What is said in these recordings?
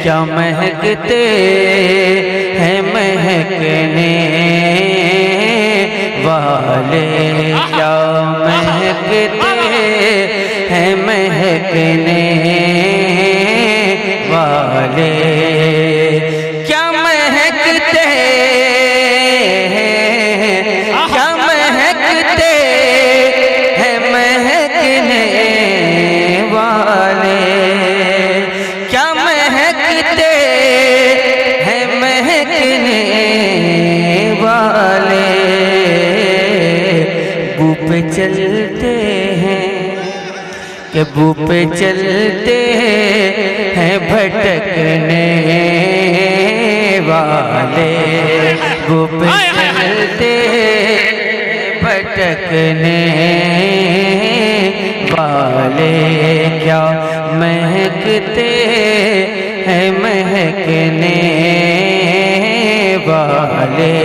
क्या महकते हैं महकने वाले, क्या महकते हैं महकने वाले, क्या महकते हैं, क्या महकते हैं महकने वाले, क्या महकते हैं महकने वाले, बू पे चलते हैं कि बू पे चलते हैं भटकने वाले, बू पे चलते भटकने वाले, क्या महकते हैं महकने वाले।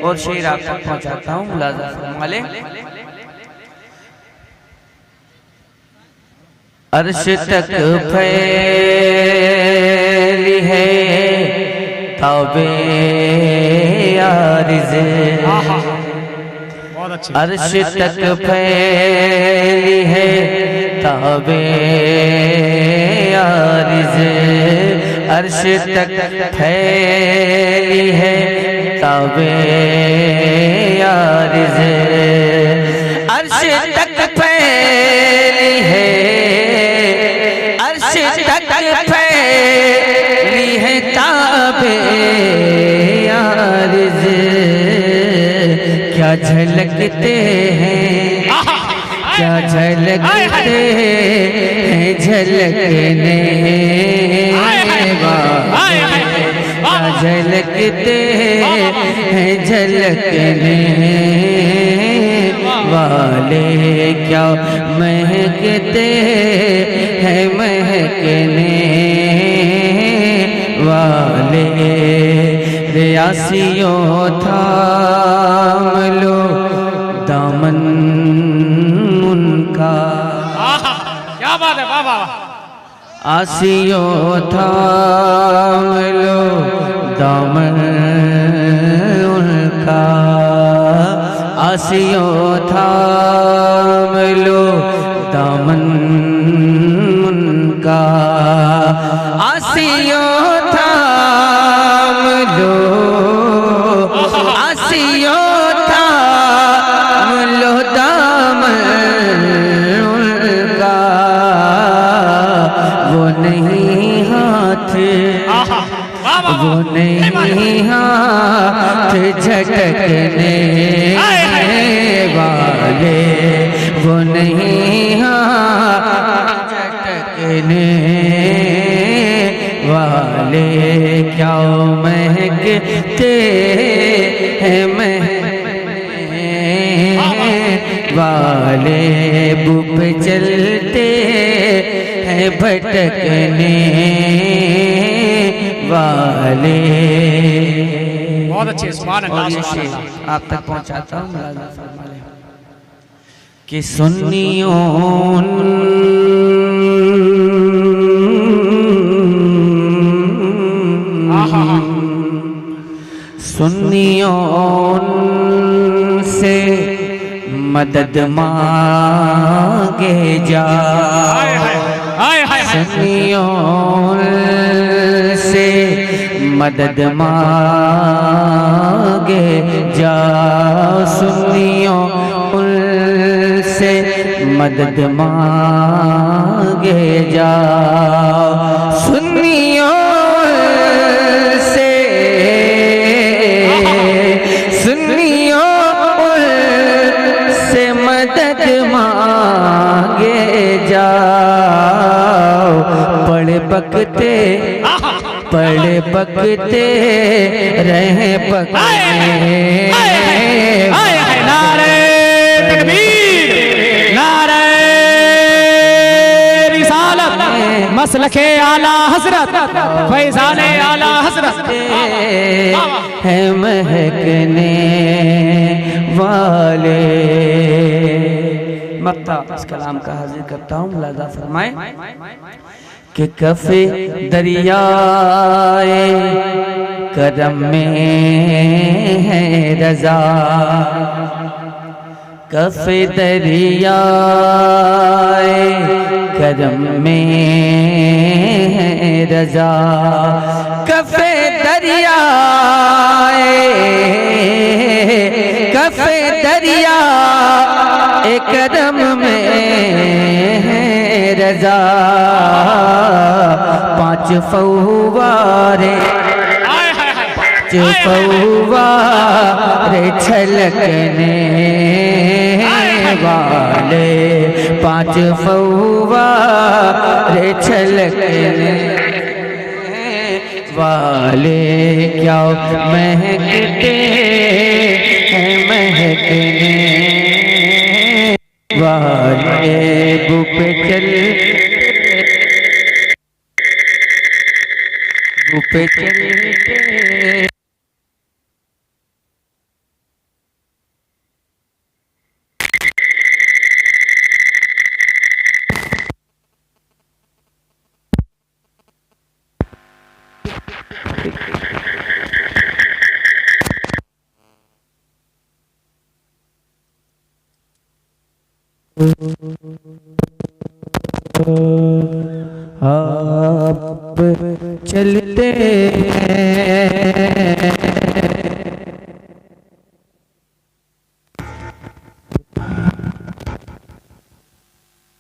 और शेर आप तक पहुंचाता हूँ, मुलाज़ा फरमाले। अर्श तक फैली है ताबे आरिज़, अर्श तक फैली है ताबे आरिज़, अर्श तक फैली है ताबे आरिज़, अर्श तक फैली है, अर्श तक फैली है ताबे आरिज़, क्या झलकते हैं, क्या झलकते हैं झलकने वाले, क्या झलकते हैं झलकने वाले, क्या महकते हैं महकने वाले। रियासियों थाम लो दामन उनका, क्या बात है, वाह वाह। आसियों थाम लो दामन उनका, आसियों थाम लो दामन उनका, आसियों थाम लो, आसियों थाम लो दामन उनका, वो नहीं हाथ, वो नहीं हाथ झटकने वाले, वो नहीं हाथ झटकने वाले, क्या महकते हैं महकने वाले, बू पे चलते हैं भटकने वाले। बहुत अच्छे, सुभान अल्लाह, सुभान अल्लाह। आप तक पहुंचाता हूँ, मुलाज़ा फरमाले कि सुन्नियों सुन्नियों से मदद मांगे जा, सुन्नियों से मदद मांगे जा, सुन्नियों से मदद मांगे जा, सुन्नियों से, सुन्नियों से मदद मांगे जाओ, पढ़े पकते पढ़े पकते रहे पकने, नारे तकबीर, नारे रिसालत, मसलके आला हजरत, फैज़ाने आला हजरत है महकने वाले। मक्ता इस कलाम का हाजिर करता हूँ, मुलाज़ा फरमाए कि कफ़े दरियाए करम में है रज़ा, कफ़े दरियाए करम में है रज़ा, कफ़े दरियाए करम में है रज़ा, पांच फव्वारे छलकने वाले, पांच फव्वारे छलकने वाले, क्या महकते हैं महकने वाले, बुक पे चलते आप चलते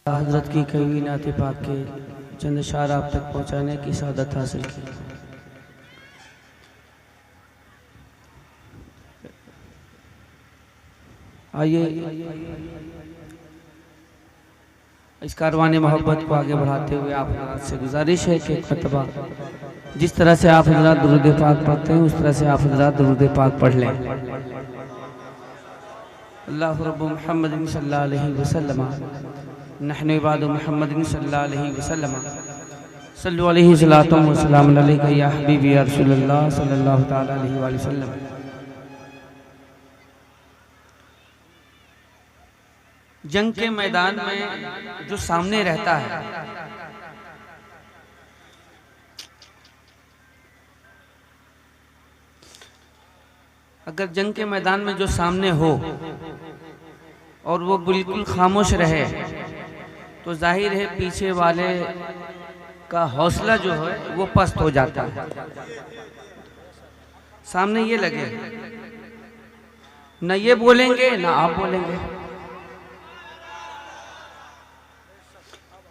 हज़रत की कई नात पाक के चंद अशार आप तक पहुँचाने की सादत हासिल की। आइए इस कारवाने मोहब्बत को आगे बढ़ाते हुए आप हज़रात से गुजारिश है कि एक मरतबा जिस तरह से आप हज़रात दुरूद पाक पढ़ते हैं उस तरह से आप हज़रात दुरूद पाक पढ़ लें। अल्लाहु रब्बु मुहम्मदिन सल्लल्लाहु अलैहि वसल्लम नहनु इबादु मुहम्मदिन सल्लल्लाहु अलैहि वसल्लम सल्लु अलैहि सलातु व सलामुन अलैका या हबीबी या रसूलल्लाह सल्लल्लाहु तआला अलैहि वसल्लम। जंग के मैदान में जो सामने रहता है, अगर जंग के मैदान में जो सामने हो और वो बिल्कुल खामोश रहे तो जाहिर है पीछे वाले का हौसला जो है वो पस्त हो जाता है। सामने ये लगे न ये बोलेंगे ना आप बोलेंगे,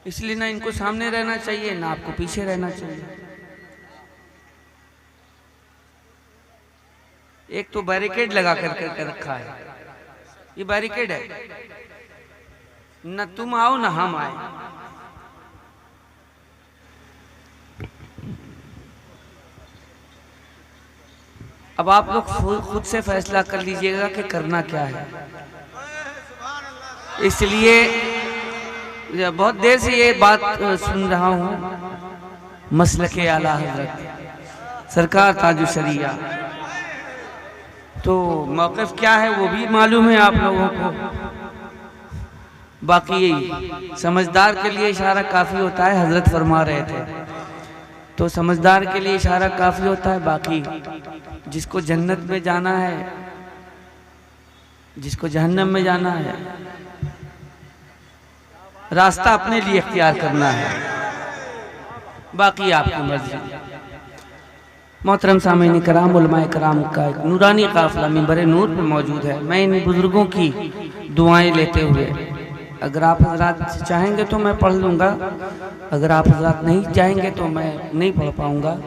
इसलिए ना इनको सामने रहना चाहिए ना आपको पीछे रहना चाहिए। एक तो बैरिकेड लगा कर रखा है, ये बैरिकेड है, न तुम आओ ना हम आए। अब आप लोग खुद से फैसला कर लीजिएगा कि करना क्या है। इसलिए बहुत देर से ये बात सुन रहा हूँ, मसलके आला हज़रत सरकार ताजुश शरिया, तो मौक़िफ़ क्या है वो भी मालूम है आप लोगों को। बाकी समझदार के लिए इशारा काफ़ी होता है, हज़रत फरमा रहे थे, तो समझदार के लिए इशारा काफ़ी होता है। बाकी जिसको जन्नत में जाना है, जिसको जहन्नम में जाना है, रास्ता अपने लिए इख्तियार करना है, बाकी आपकी मर्जी। मोहतरम सामीन कराम, उलमाए कराम का एक नूरानी काफिला मिंबर नूर पर मौजूद है। मैं इन बुजुर्गों की दुआएं लेते हुए, अगर आप हजरात चाहेंगे तो मैं पढ़ लूँगा, अगर आप हजरात नहीं चाहेंगे तो मैं नहीं पढ़ पाऊँगा।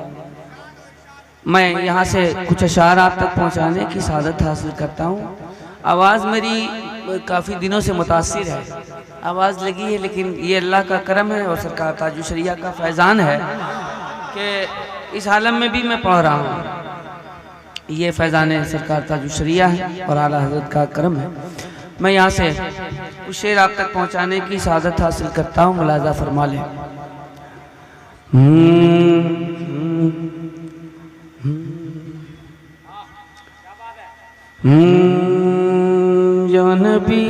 मैं यहाँ से कुछ अशार आप तक पहुँचाने की सादत हासिल करता हूँ। आवाज़ मेरी काफ़ी दिनों से मुतासिर है, आवाज़ लगी है, लेकिन ये अल्लाह का करम है और सरकार ताजुश शरिया का फैज़ान है कि इस आलम में भी मैं पढ़ रहा हूँ। ये फैज़ान सरकार ताजुश शरिया है और आला हज़रत का करम है। मैं यहाँ से कुछ शेर आप तक पहुँचाने की सादत हासिल करता हूँ, मुलाज़ा फरमा लें। या नबी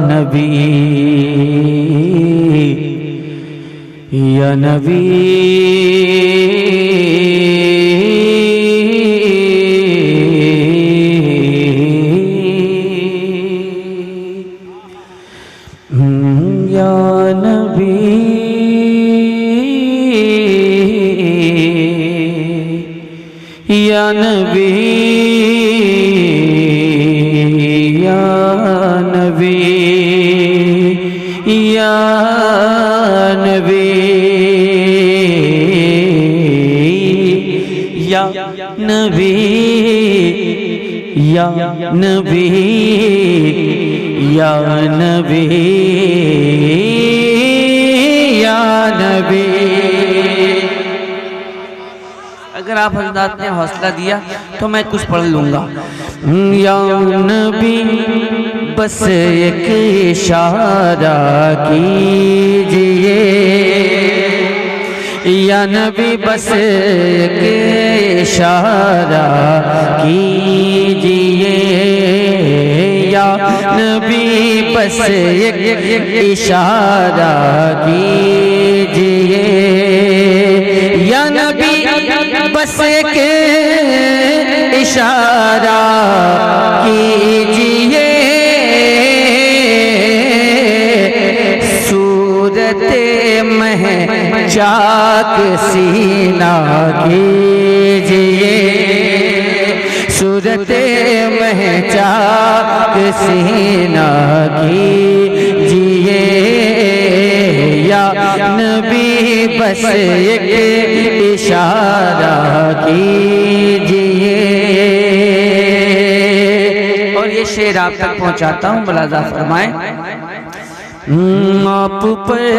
नबी नबी या नबी या नबी या नबी या नबी या नबी या नबी या नबी या नबी। अगर आप हज़रात ने हौसला दिया तो मैं कुछ पढ़ लूँगा। या नबी बस एक इशारा कीजिए, या नबी बस एक इशारा कीजिए, या नबी बस एक इशारा कीजिए, या नबी बस एक इशारा कीजिए, सूरत में चाक सीना कीजिए, सूरत में चाक सीना कीजिए, या नबी बस एक इशारा कीजिए। और ये शेर आप तक पहुंचाता हूँ, मुलाजा फरमाएं। आप पर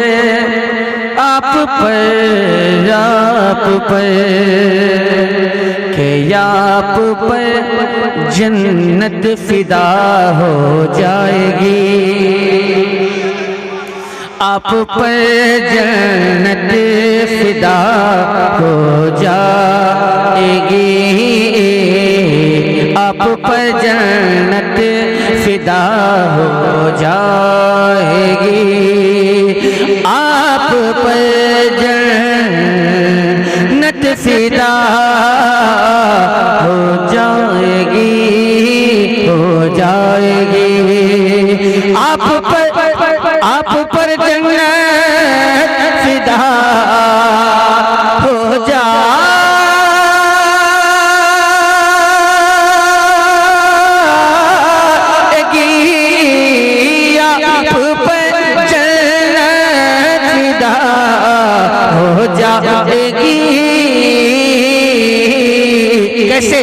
के आप पर जन्नत फिदा हो जाएगी, आप पर जन्नत फिदा हो जाएगी, आप पर जन्नत फिदा हो जाएगी, आप पर जन्नत फिदा हो जाएगी, हो जाएगी, आप पर जन्नत फिदा हो जाएगी, आप पर जन्नत फिदा हो जाएगी। कैसे?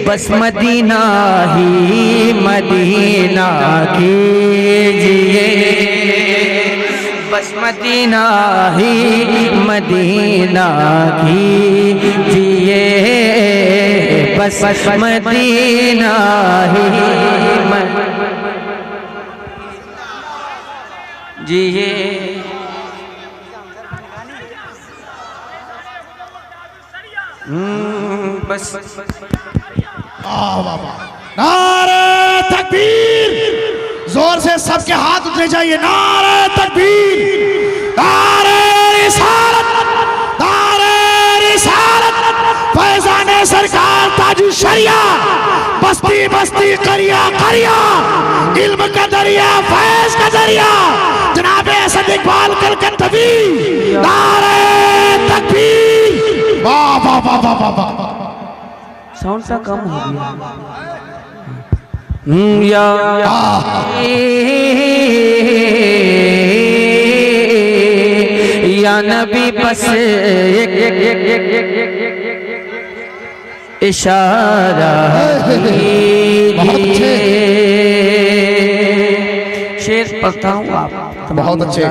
बस मदीना ही मदीना कीजिए, बस मदीना ही मदीना कीजिए, बस मदीना ही जिए। बस नारे तकबीर, जोर से सबके हाथ उठने चाहिए। नारे तकबीर, नारे रिसालत, नारे रिसालत, फैज़ाने सरकार ताजु शरिया, बस्ती बस्ती करिया करिया, इल्म का दरिया फैज का दरिया, जनाबे असद इकबाल कलकत्तवी। नारे तकबीर, वाह वाह वाह वाह वाह। साउंड सा कम हो गया। या नबी बस एक इशारा कीजिए। शेर पढ़ता हूँ, आप बहुत अच्छे,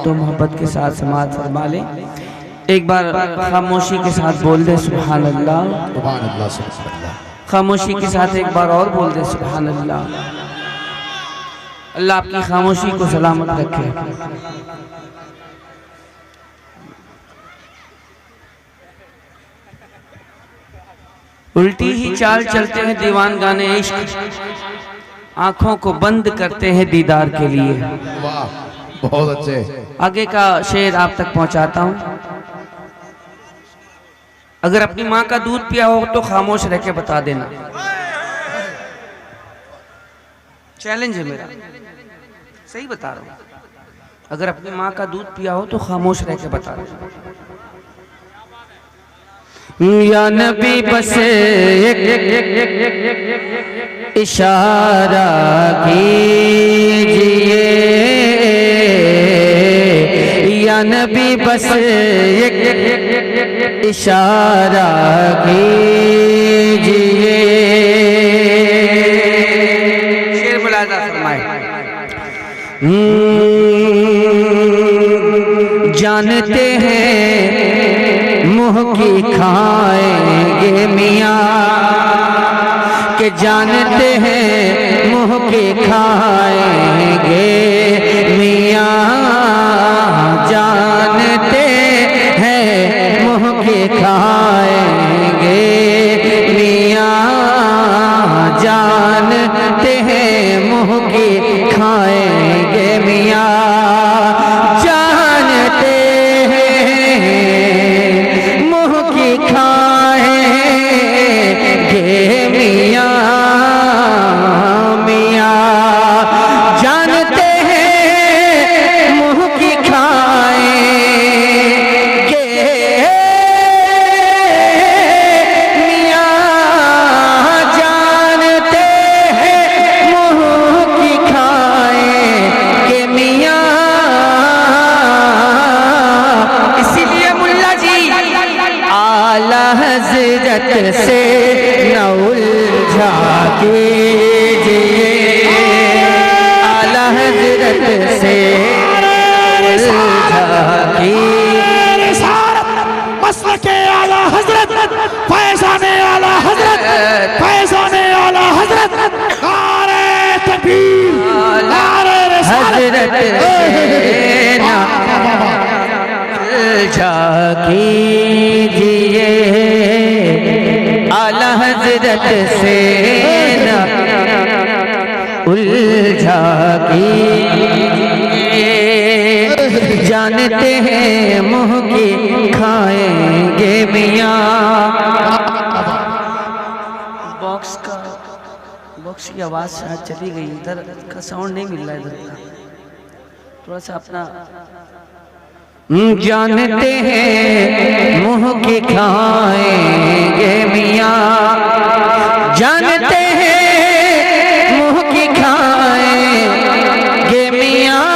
तो मोहब्बत के साथ समाज फरमा लें। एक बार खामोशी के साथ बोल दे सुभान अल्लाह, सुभान अल्लाह, सुभान अल्लाह। खामोशी के साथ एक बार और बोल दे सुभान अल्लाह। अल्लाह आपकी खामोशी को सलामत रखे। उल्टी ही चाल चलते हैं दीवान गाने इश्क, आंखों को बंद करते हैं दीदार के लिए। वाह, बहुत अच्छे। आगे का शेर आप तक पहुंचाता हूं। अगर अपनी माँ का दूध पिया हो तो खामोश रह के बता देना, चैलेंज है मेरा, सही बता रहा हूं। अगर अपनी माँ का दूध पिया हो तो खामोश रह के बता देना। या नबी बस एक इशारा कीजिए, या नबी बस एक इशारा कीजिए। शेर मुलाजा फरमाए। जानते हैं मुँह की खाएंगे मियाँ, के जानते हैं मुँह की खाएंगे मियाँ, जानते हैं मुँह की खाएंगे मियाँ, जानते हैं मुँह की खाएंगे मियाँ, जानते से न उलझा कीजिए, आला हजरत से उलझा कीजिए। मसलके आला हजरत, फैज़ाने आला हजरत, फैज़ाने आला हजरत, नारे तकबीर, नारे हजरत से न उलझा कीजिए, आला हजरत से न उलझा कीजिए, जानते हैं मुँह की खाएंगे मियाँ। बॉक्स की आवाज़ शायद चली गई, इधर का साउंड नहीं मिल रहा है, इधर थोड़ा सा अपना। जानते हैं मुँह की खाएंगे मियाँ, जानते हैं मुँह की खाएंगे मियाँ,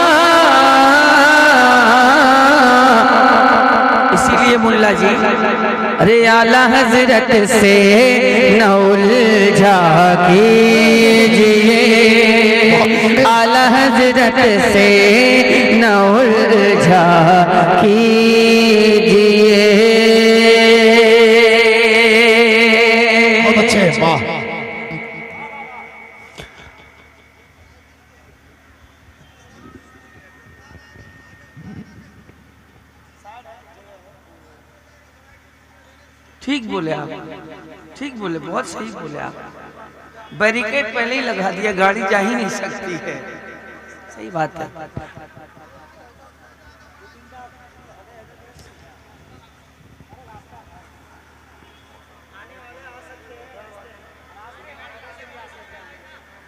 इसीलिए मुल्ला जी अरे आला हजरत से न उलझा कीजिए, आला हजरत से न उलझा कीजिए। बहुत अच्छे, वाह। ठीक बोले आप, ठीक बोले, बहुत सही बोले आप। बैरिकेड पहले ही लगा दिया, गाड़ी जा ही नहीं सकती है, सही बात है।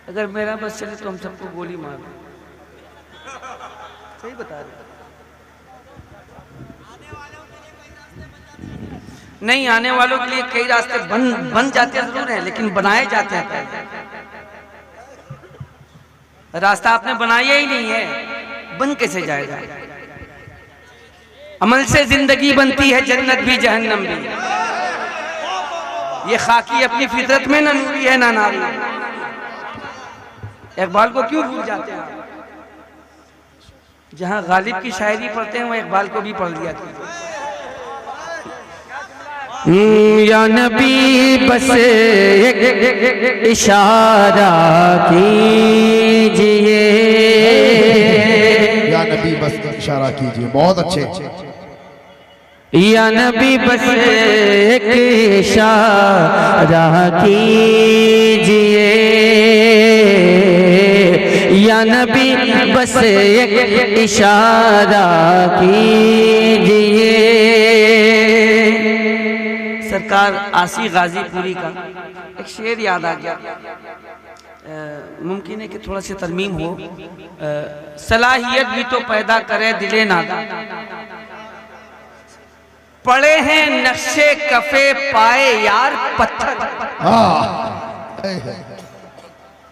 अगर मेरा बस चले तो हम सबको गोली मार दें, सही बता रहे। नहीं, आने वालों के लिए कई रास्ते बन जाते जरूर हैं, लेकिन बनाए जाते हैं। रास्ता आपने बनाया ही नहीं है, बन कैसे जाएगा? अमल से जिंदगी बनती है, जन्नत भी जहन्नम भी। ये खाकी अपनी फितरत में ना नूरी है ना नारी। इकबाल को क्यों भूल जाते हैं? जहां गालिब की शायरी पढ़ते हैं वह इकबाल को भी पढ़ लिया कीजिए। या नबी बस एक इशारा कीजिए, या नबी बस इशारा कीजिए, बहुत अच्छे। या नबी बस एक इशारा कीजिए, या नबी बस एक इशारा कीजिए। सरकार आसी गाजीपुरी का एक शेर याद आ गया, मुमकिन है कि थोड़ा सी तरमीम हो। सलाहियत भी तो पैदा करे दिले नादा, पड़े हैं नक्शे कफे पाए यार पत्थर।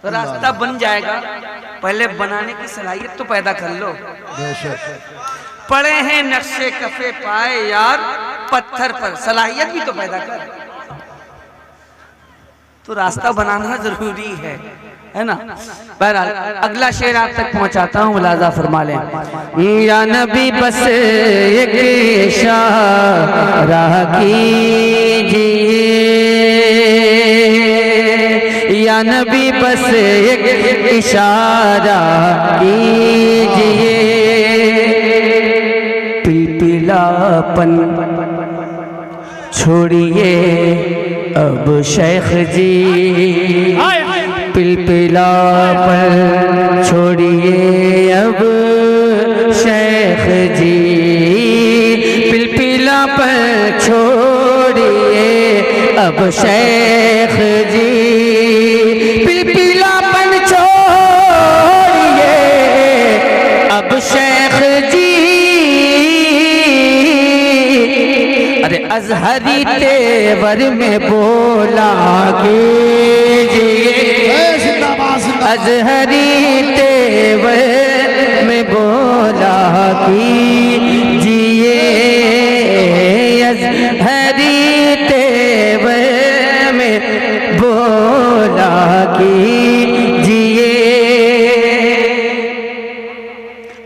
तो रास्ता बन जाएगा, पहले बनाने की सलाहियत तो पैदा कर लो। पड़े हैं नक्शे कफे पाए यार पत्थर पर, सलाहियत भी तो पैदा कर। तो रास्ता बनाना जरूरी है ना। बहरहाल अगला शेर आप तक पहुंचाता हूँ, मुलाजा फरमा लें। या नबी बस एक इशारा कीजिए, या नबी बस एक इशारा कीजिए। पिलपिलापन छोड़िए अब शेख जी, पिलपिलापन छोड़िए अब शेख जी, पिलपिलापन छोड़िए अब शेख जी, पिलपिलापन छोड़िए अब शेख जी। अरे अजहरी तेवर में बोला कीजिए, अजहरी तेवर में बोला कीजिए, अजहरी तेवर में बोला कीजिए।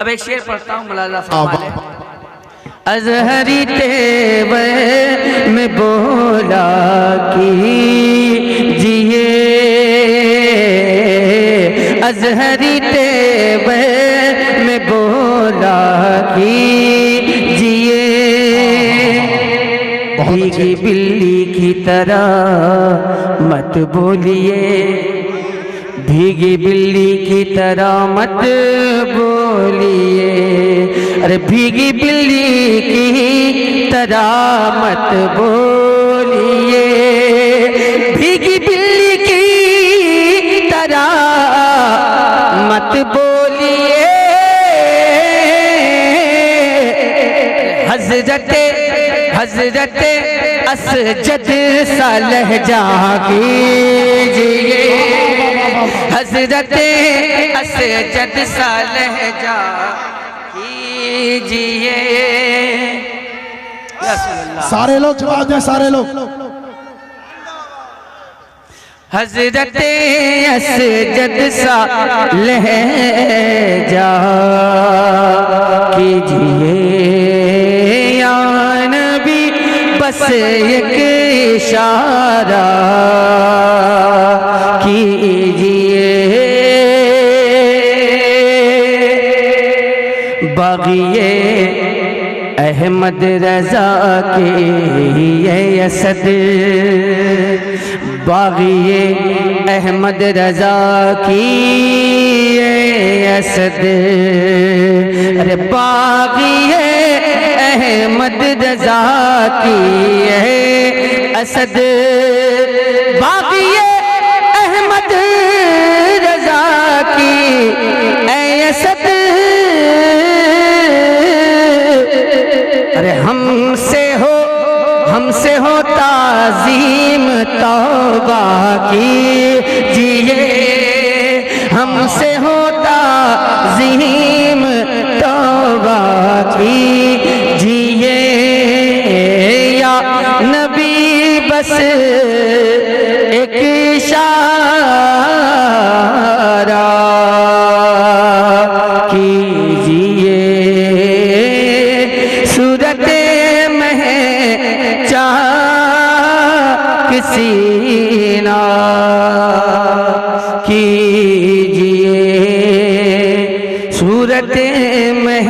अब एक शेर पढ़ता हूँ, मुलाजा फरमा लें। अजहरी तेवर में बोला कीजिए, अजहरी तेवर में बोला कीजिए। भीगी बिल्ली की तरह मत बोलिए, भीगी बिल्ली की तरह मत बोलिए। अरे भीगी बिल्ली की तरह मत बोलिए, भीगी बिल्ली की तरह मत बोलिए। हजरत असजद सा लहजा कीजिए, हजरत असजद सा लहजा कीजिए। सारे लोग जवाब दें, सारे लोग। हजरत असजद सा लहजा कीजिए, या नबी बस एक इशारा कीजिए। बागिए अहमद रजा के ये असद, बागिए अहमद रजा की ये असद। अरे बागिए अहमद रजा की ये असद, बागिए अहमद रजा की ये असद। अरे हमसे हो ताज़ीम तौबा कीजिए, हमसे हो ताज़ीम तौबा कीजिए। या नबी बस एक इशारा कीजिए, सूरत में सीना कीजिए, सूरत में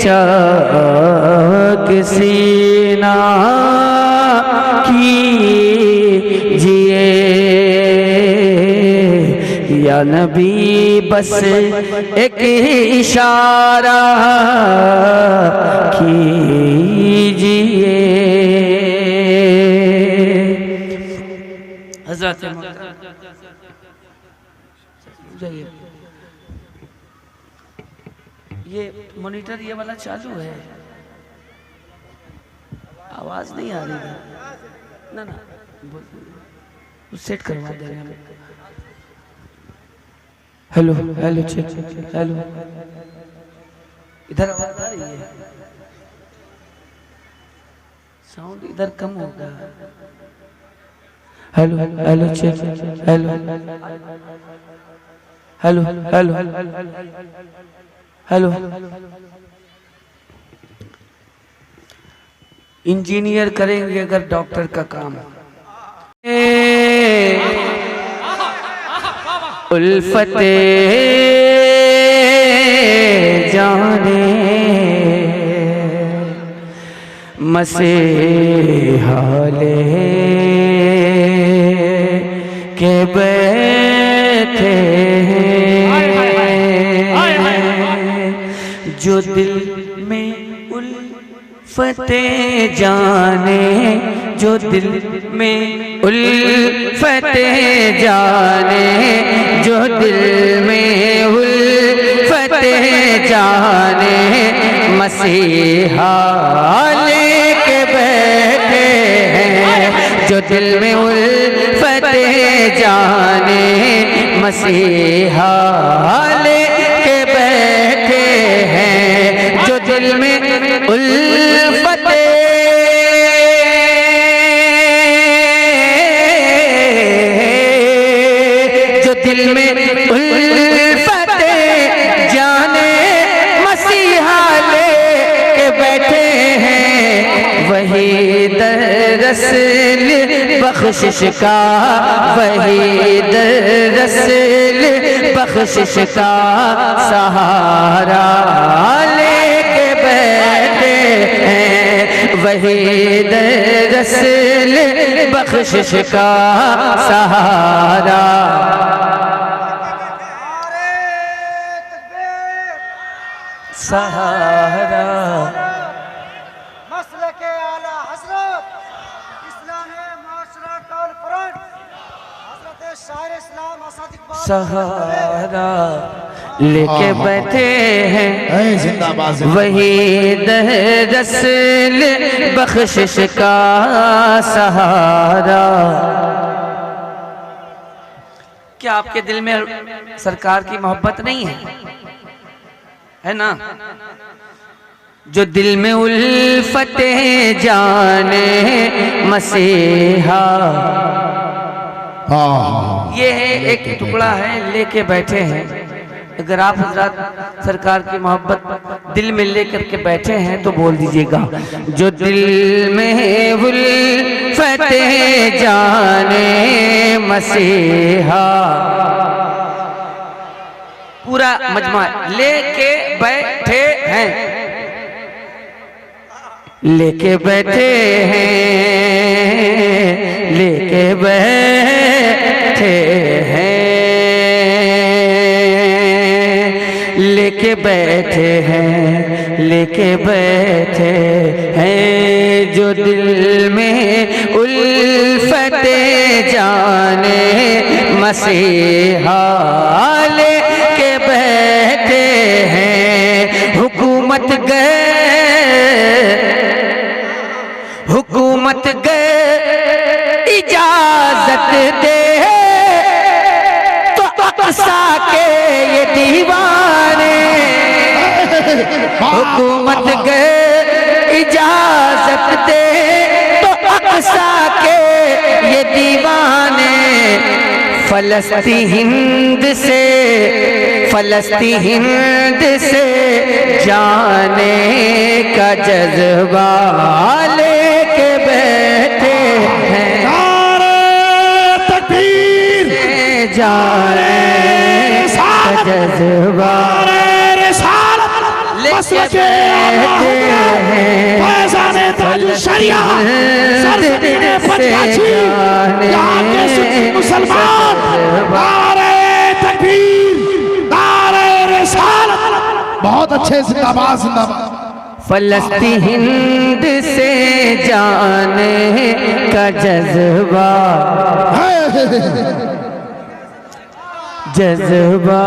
चाक सीना कीजिए। या नबी बस एक इशारा कीजिए। हज़रत जाइए, ये मॉनिटर ये वाला चालू है, आवाज नहीं आ रही है ना ना, सेट करवा दे रहे हैं। हेलो हेलो चेक, हेलो इधर आवाज आ रही है, साउंड इधर कम होगा। Hello hello check, hello hello hello hello. Engineer करेंगे अगर डॉक्टर का काम। उल्फते जाने मसीहा ले के बैठे जो दिल में उल्फते जाने, जो दिल में उल्फते जाने, जो दिल में उल्फते जाने मसीहा लेके बैठे हैं, जो दिल में उल्फते जाने मसीहा लेके बैठे हैं, जो दिल में उल्फते दिल में उल्फते जाने मसीहा ले के बैठे हैं, वही दरअसल बख्शिश का, वही दरअसल बख्शिश का सहारा लेके बैठे हैं, वही दरअसल बख्शिश का सहारा। सहारा मसले के आला हजरत इस्लाम माशरा कॉन्फ्रेंस हजरत शायर इस्लाम असद इकबाल सहारा लेके बैठे हैं, जिंदाबाद वही दरअसल बख्शिश का सहारा। क्या आपके दिल में सरकार की मोहब्बत नहीं है ना? जो दिल में उल्फते जाने मसीहा, ये है एक टुकड़ा है लेके बैठे हैं। अगर आप हजरत सरकार की मोहब्बत दिल में लेकर के बैठे हैं तो बोल दीजिएगा, जो दिल में उल्फते जाने मसीहा। पूरा मजमा लेके बैठे हैं, लेके बैठे हैं, लेके बैठे हैं, लेके बैठे हैं, लेके बैठे हैं, जो दिल में उल्फते जाने मसीहा लेके बैठे हैं। हुकूमत गए इजाजत दे तो अक्सा के ये दीवाने, हुकूमत गए इजाजत दे तो अक्सा के ये दीवाने। फलस्तीन हिंद से जाने का जज्बा लेके बैठे हैं। तकबीर जाने का जज्बा लेके बैठे हैं। मुसलमान बहुत अच्छे, जिंदाबाद जिंदाबाद। फलस्तीन हिंद से जाने का जज्बा, जज्बा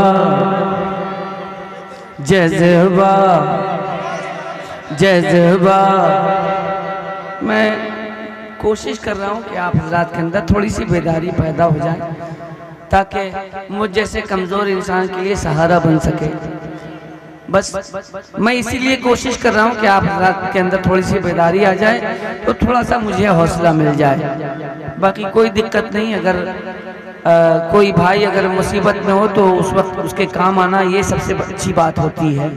जज्बा जज्बा। मैं कोशिश कर रहा हूँ कि आप हजरात के अंदर थोड़ी सी बेदारी पैदा हो जाए, ताकि मुझ जैसे कमज़ोर इंसान के लिए सहारा बन सके। बस मैं इसीलिए कोशिश कर रहा हूँ कि आप हजरात के अंदर थोड़ी सी बेदारी आ जाए, तो थोड़ा सा मुझे हौसला मिल जाए। बाकी कोई दिक्कत नहीं। अगर कोई भाई अगर मुसीबत में हो तो उस वक्त उसके काम आना ये सबसे अच्छी बात होती है।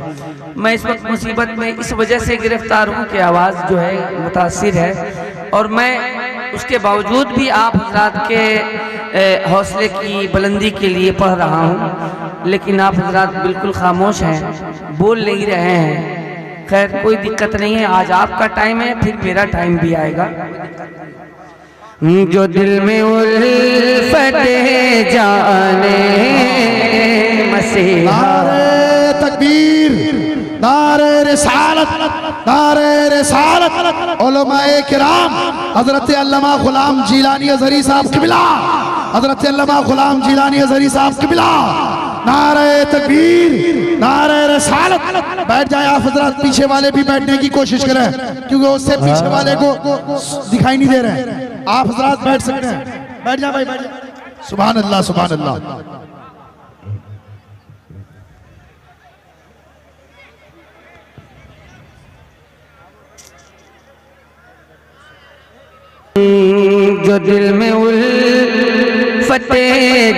मैं इस वक्त मुसीबत में इस वजह से गिरफ्तार हूँ कि आवाज़ जो है मुतासिर है, और मैं उसके बावजूद भी आप हजरात के हौसले की बुलंदी के लिए पढ़ रहा हूँ, लेकिन आप हजरात बिल्कुल खामोश हैं, बोल नहीं रहे हैं। खैर कोई दिक्कत नहीं है, आज आपका टाइम है, फिर मेरा टाइम भी आएगा। जो दिल में उल्फत जाने मसीहा, नारे तकबीर, नारे रिसालत, नारे रिसालत। उलमाए किराम हजरत अल्लामा गुलाम जिलानी अज़हरी साहब किबला, हजरत अल्लामा गुलाम जिलानी अज़हरी साहब किबला, नारे तकबीर, नारे रिसालत। बैठ जाए आप हजरत, पीछे वाले भी बैठने की कोशिश करें, क्योंकि उससे पीछे वाले को दिखाई नहीं दे रहे हैं। आप हजरत बैठ सकते हैं, बैठ जाए भाई, बैठ जाए। सुभान अल्लाह, सुभान अल्लाह। जो दिल में उल्फत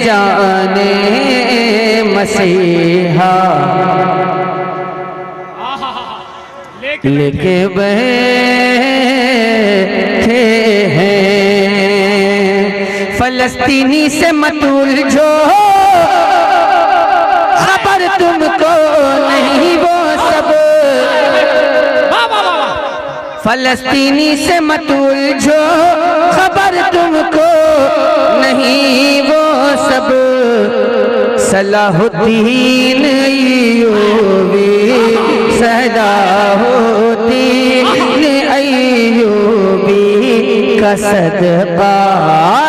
जाने मसीहा लेके बैठे हैं, फलस्तीनी से मत उलझो, खबर तुमको नहीं वो सब, फलस्तीनी से मत उलझो, खबर तुमको नहीं वो सब। सलाहुद्दीन अय्यूबी, सलाहुद्दीन अय्यूबी का सदका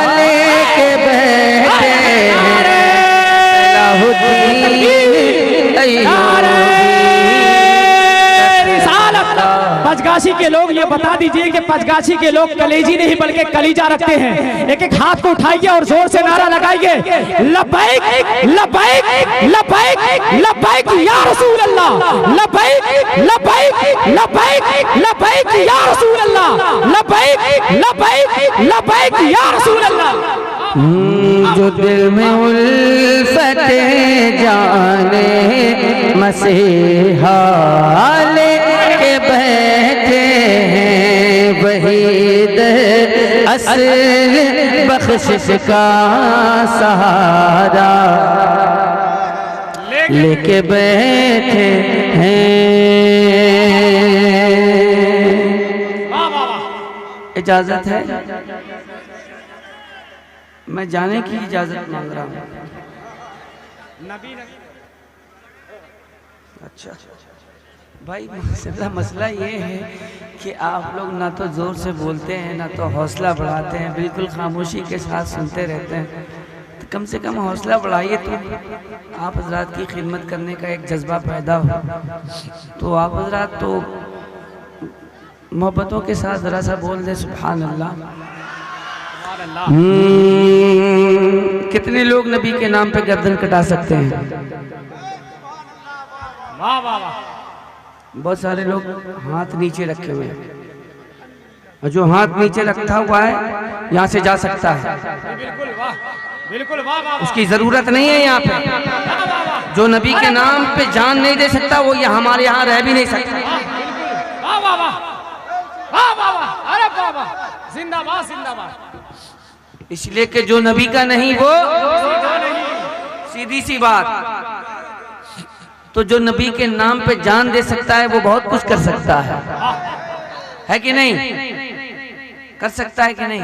लेके बैठे हैं, सलाहुद्दीन अय्यूबी। पचगाछी के लोग ये बता दीजिए कि पचगाछी के लोग कलेजी नहीं बल्कि कलीजा रखते हैं। एक एक हाथ को उठाइए और जोर से नारा लगाइए, लब्बैक लब्बैक लब्बैक लब्बैक या रसूल अल्लाह, लब्बैक लब्बैक लब्बैक लब्बैक या रसूल अल्लाह, लब्बैक लब्बैक लब्बैक या रसूल अल्लाह। जो दिल में उल्फत जाने मसीहा लेके बैठे हैं, वहीद असल बख्शिश का सहारा लेके बैठे हैं। इजाजत है? मैं जाने की इजाजत मांग रहा हूँ। अच्छा भाई, मसला ये है कि आप लोग ना तो ज़ोर से बोलते हैं ना तो हौसला बढ़ाते हैं, बिल्कुल खामोशी के साथ सुनते रहते हैं। तो कम से कम हौसला बढ़ाइए, तो आप हजरात की खिदमत करने का एक जज्बा पैदा हो। तो आप हजरात तो मोहब्बतों के साथ ज़रा सा बोल दें सुभान अल्लाह। कितने लोग नबी के नाम पे गर्दन कटा सकते हैं? वाह वाह वाह। बहुत सारे लोग हाथ नीचे रखे हुए हैं, और जो हाथ नीचे रखा हुआ है यहाँ से जा सकता है। बिल्कुल वाह, बिल्कुल वाह वाह। उसकी जरूरत नहीं है यहाँ पे। जो नबी के नाम पे जान नहीं दे सकता वो हमारे यहाँ रह भी नहीं सकता। वाह वाह वाह वाह वाह वाह, अरे वाह वाह, जिंदाबाद जिंदाबाद। इसलिए कि जो नबी का नहीं वो सीधी सी बात। तो जो नबी के नाम पे जान दे सकता है वो बहुत कुछ कर सकता है कि नहीं? कर सकता है कि नहीं?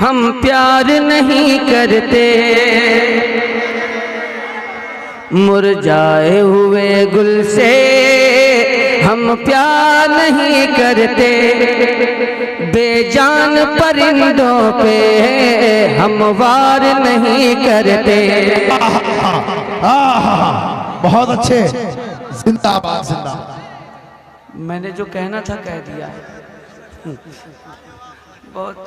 हम प्यार नहीं करते, मुरझाए हुए गुल से हम प्यार नहीं करते, बेजान परिंदों पे हम वार नहीं करते। बहुत अच्छे, जिंदाबाद जिंदाबाद। मैंने जो कहना था कह दिया है। बहुत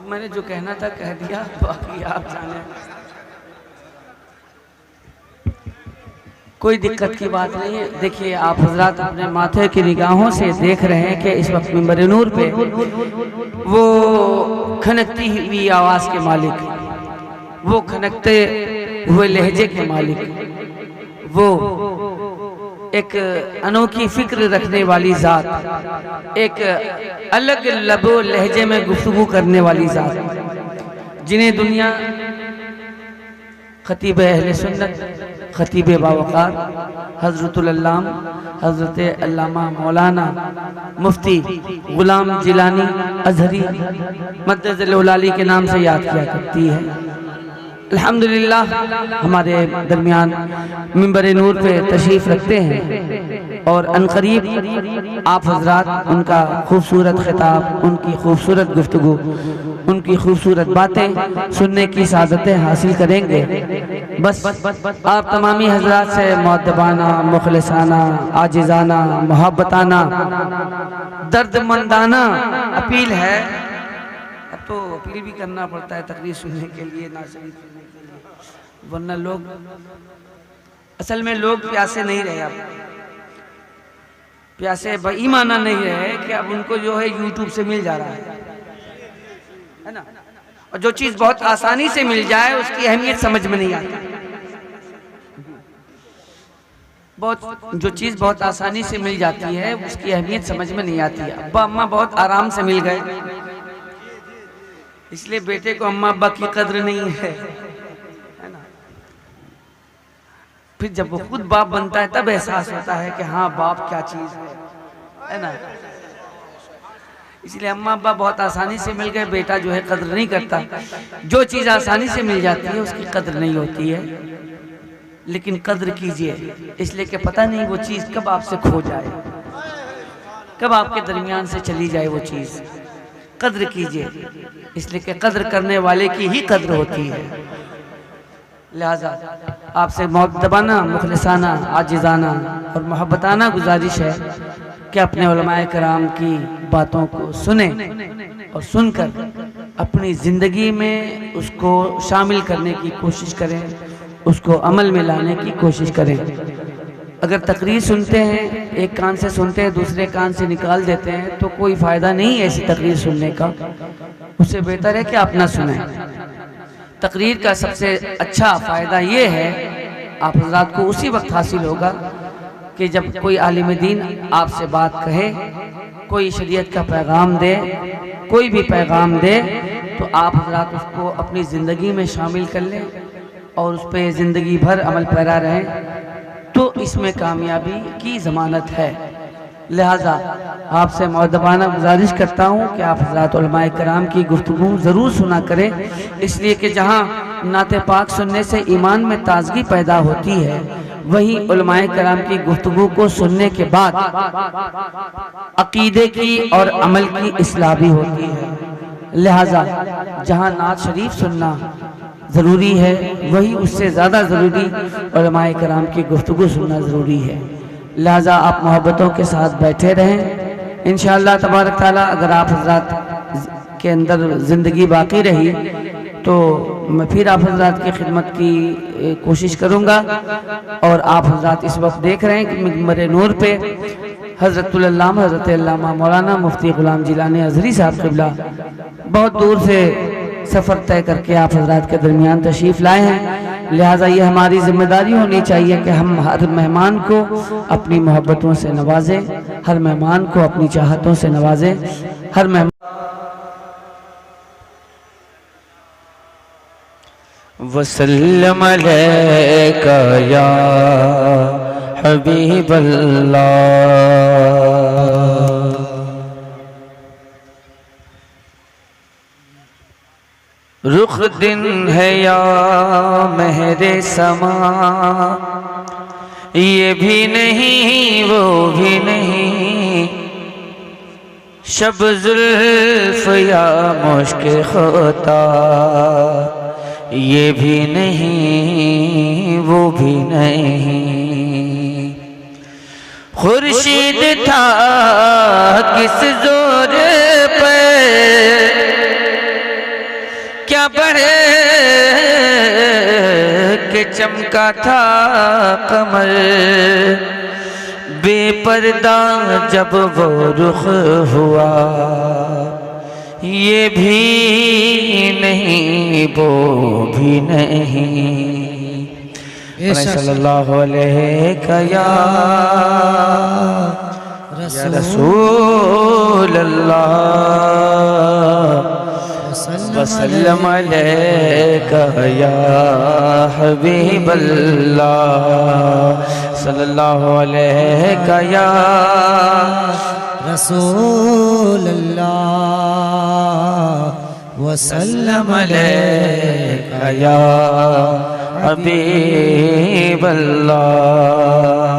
मैंने जो कहना था कह दिया, बाकी आप जाने। कोई दिक्कत की बात नहीं है। देखिए आप हजरात अपने माथे की निगाहों से देख रहे हैं कि इस वक्त मिंबर नूर पे वो खनकती हुई आवाज़ के मालिक, वो खनकते हुए लहजे के मालिक, वो एक अनोखी फिक्र रखने वाली ज़ात, एक अलग लबो लहजे में गुफ्तगू करने वाली ज़ात, जिन्हें दुनिया खतीब अहले सुन्नत, खतीब बावकार हज़रतुल अल्लाम हज़रत अल्लामा मौलाना मुफ्ती गुलाम जिलानी अज़हरी मद्दज़ल के नाम से याद किया करती है। अल्हम्दुलिल्लाह हमारे दरमियान मिंबर नूर पे तशरीफ़ रखते हैं और अनकरीब आप हजरात उनका खूबसूरत खिताब, उनकी खूबसूरत गुफ्तगू, उनकी खूबसूरत बातें सुनने की सादतें हासिल करेंगे। बस आप तमामी हजरात से मुअद्दबाना, मुखलिसाना, आजिज़ाना, मोहब्बताना, दर्दमंदाना अपील है। अब तो अपील भी करना पड़ता है तकरीर सुनने के लिए, ना सुनने के लिए, वरना लोग असल में लोग प्यासे नहीं रहे। अब प्यासे बेईमाना नहीं रहे कि अब उनको जो है यूट्यूब से मिल जा रहा है ना, और जो चीज़ बहुत आसानी से मिल जाए उसकी अहमियत समझ में नहीं आती। जो चीज़ बहुत आसानी से मिल जाती है उसकी अहमियत समझ में नहीं आती है। अब्बा अम्मा बहुत आराम से मिल गए, इसलिए बेटे को अम्मा अब्बा की कद्र नहीं है ना। फिर जब वो खुद बाप बनता है तब एहसास होता है कि हाँ बाप क्या चीज़ है ना। इसलिए अम्मा अब्बा बहुत आसानी से मिल गए, बेटा जो है कद्र नहीं करता। जो चीज़ आसानी से मिल जाती है उसकी कद्र नहीं होती है, लेकिन कद्र कीजिए, इसलिए कि पता नहीं वो चीज़ कब आपसे खो जाए, कब आपके दरमियान से चली जाए वो चीज़। कद्र कीजिए, इसलिए कि कद्र करने वाले की ही कद्र होती है। लिहाजा आपसे मुअद्दबाना, मुखलिसाना, आजिज़ाना और मोहब्बताना गुजारिश है कि अपने उलमाए कराम की बातों को सुने और सुनकर अपनी ज़िंदगी में उसको शामिल करने की कोशिश करें, उसको अमल में लाने की कोशिश करें। अगर तकरीर सुनते हैं, एक कान से सुनते हैं दूसरे कान से निकाल देते हैं तो कोई फ़ायदा नहीं है ऐसी तकरीर सुनने का। उससे बेहतर है कि आप ना सुनें। तकरीर का सबसे अच्छा फ़ायदा ये है, आप हज़रात को उसी वक्त हासिल होगा कि जब कोई आलिम दीन आपसे बात कहे, कोई शरीयत का पैगाम दे, कोई भी पैगाम दे, तो आप हज़रात उसको अपनी ज़िंदगी में शामिल कर लें और उस पर ज़िंदगी भर अमल पैरा रहें, तो इसमें कामयाबी की ज़मानत है। लिहाजा आपसे मुअद्दबाना गुजारिश करता हूँ कि आप हज़रात उलमाए कराम की गुफ्तगू ज़रूर सुना करें, इसलिए कि जहाँ नाते पाक सुनने से ईमान में ताज़गी पैदा होती है, वहीं उलमाए कराम की गुफ्तगू को सुनने के बाद अकीदे की और अमल की इस्लाह भी होती है। लिहाजा जहाँ नात शरीफ सुनना ज़रूरी है, वही उससे ज़्यादा ज़रूरी उलमाए कराम की गुफ्तगू सुनना ज़रूरी है। लिहाजा आप मोहब्बतों के साथ बैठे रहें। इंशाअल्लाह तबारक ताला अगर आप हज़रात के अंदर ज़िंदगी बाकी रही तो मैं फिर आप हज़रात की खिदमत की कोशिश करूँगा। और आप हज़रात इस वक्त देख रहे हैं कि मिंबर नूर पे हज़रतुल अल्लामा हज़रत अल्लामा मौलाना मुफ्ती गुलाम जिलानी अज़हरी साहब क़िबला बहुत दूर से सफ़र तय करके आप हज़रात के दरमियान तशरीफ़ लाए हैं। लिहाजा ये हमारी जिम्मेदारी होनी चाहिए कि हम हर मेहमान को अपनी मोहब्बतों से नवाजें, हर मेहमान को अपनी चाहतों से नवाजें, हर मेहमान वसल्लम अलैका या हबीबल्लाह। रुख दिन है या महरे समा, ये भी नहीं वो भी नहीं, शब जुल्फ या मुश्क खोता, ये भी नहीं वो भी नहीं। खुर्शीद था किस जोर पे, क्या बढ़े के चमका था कमर, बेपर्दा जब वो रुख हुआ, ये भी नहीं वो भी नहीं। सल्लल्लाहु अलैहि या रसूल अल्लाह वसल्लम अलैका या हबीब अल्लाह, सल्लल्लाहु अलैका या रसूल अल्लाह वसल्लम अलैका या हबीब अल्लाह।